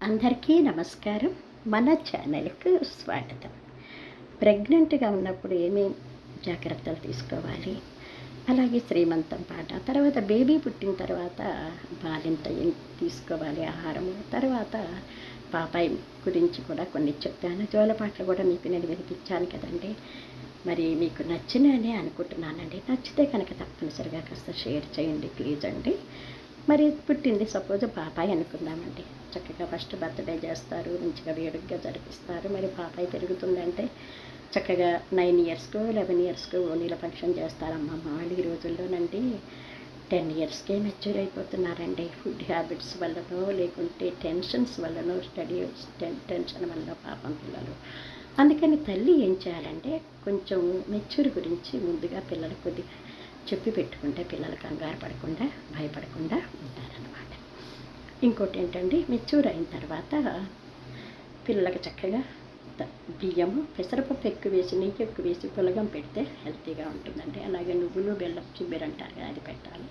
అందరికీ నమస్కారం. మన ఛానల్కు స్వాగతం. ప్రెగ్నెంట్గా ఉన్నప్పుడు ఏమేం జాగ్రత్తలు తీసుకోవాలి, అలాగే శ్రీమంతం పాట, తర్వాత బేబీ పుట్టిన తర్వాత బాలింత ఏం తీసుకోవాలి ఆహారము, తర్వాత పాపాయి గురించి కూడా కొన్ని చెప్పాను. జోలపాటలు కూడా మీకు నేను వినిపించాను కదండి. మరి మీకు నచ్చిననే అనుకుంటున్నానండి. నచ్చితే కనుక తప్పనిసరిగా కాస్త షేర్ చేయండి ప్లీజ్ అండి. మరి పుట్టింది సపోజ్ పాపాయి అనుకుందామండి. చక్కగా ఫస్ట్ బర్త్డే చేస్తారు, మంచిగా వేడుకగా జరిపిస్తారు. మరి పాపాయి పెరుగుతుందంటే చక్కగా 9 ఇయర్స్కో 11 ఇయర్స్కో ఓణీల ఫంక్షన్ చేస్తారు అమ్మమ్మ వాళ్ళు. ఈ రోజుల్లోనండి 10 ఇయర్స్కే మెచ్యూర్ అయిపోతున్నారండి. ఫుడ్ హ్యాబిట్స్ వల్లనో లేకుంటే టెన్షన్స్ వల్లనో, స్టడీస్ టెన్షన్ వల్ల పాపం పిల్లలు. అందుకని తల్లి ఏం చేయాలంటే కొంచెం మెచ్యూర్ గురించి ముందుగా పిల్లలు కొద్దిగా చెప్పి పెట్టుకుంటే పిల్లలు కంగారు పడకుండా భయపడకుండా ఉంటారన్నమాట. ఇంకోటి ఏంటంటే మెచ్యూర్ అయిన తర్వాత పిల్లలకి చక్కగా బియ్యము పెసరపప్పు ఎక్కువ వేసి నెయ్యి ఎక్కువ వేసి పులగం పెడితే హెల్తీగా ఉంటుందండి. అలాగే నువ్వులు బెల్లం చిబ్బెరు అంటారు కదా, అది పెట్టాలి.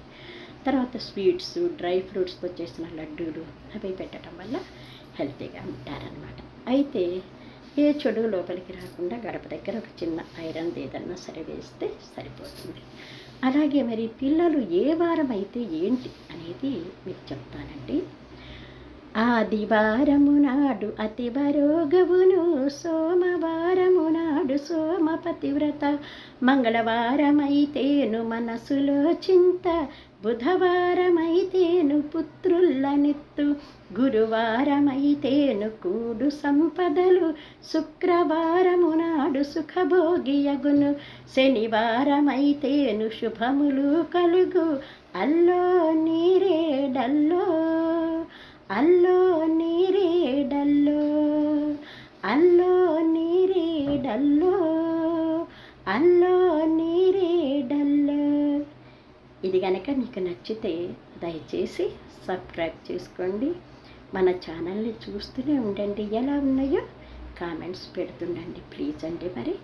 తర్వాత స్వీట్స్, డ్రై ఫ్రూట్స్తో చేసిన లడ్డూలు అవి పెట్టడం వల్ల హెల్తీగా ఉంటారనమాట. అయితే ఏ చెడు లోపలికి రాకుండా గడప దగ్గర ఒక చిన్న ఐరన్ ఏదన్నా సరే వేస్తే సరిపోతుంది. అలాగే మరి పిల్లలు ఏ వారం అయితే ఏంటి అనేది మీకు చెప్తానండి. ఆదివారము నాడు అతివరోగవును, సోమవారము నాడు సోమపతివ్రత, మంగళవారమైతేను మనసులో చింత, బుధవారమైతేను పుత్రుల నెత్తు, గురువారమైతేను కూడు సంపదలు, శుక్రవారము నాడు సుఖభోగియగును, శనివారమైతేను శుభములు కలుగు, అల్లో నీరేడల్లో అల్లో నీరేడల్లో అల్లో నీరేడల్లో అల్లో నీరేడల్లో. ఇది కనుక మీకు నచ్చితే దయచేసి సబ్స్క్రైబ్ చేసుకోండి. మన ఛానల్ని చూస్తూనే ఉండండి. ఎలా ఉన్నాయో కామెంట్స్ పెడుతుండండి ప్లీజ్ అండి. మరి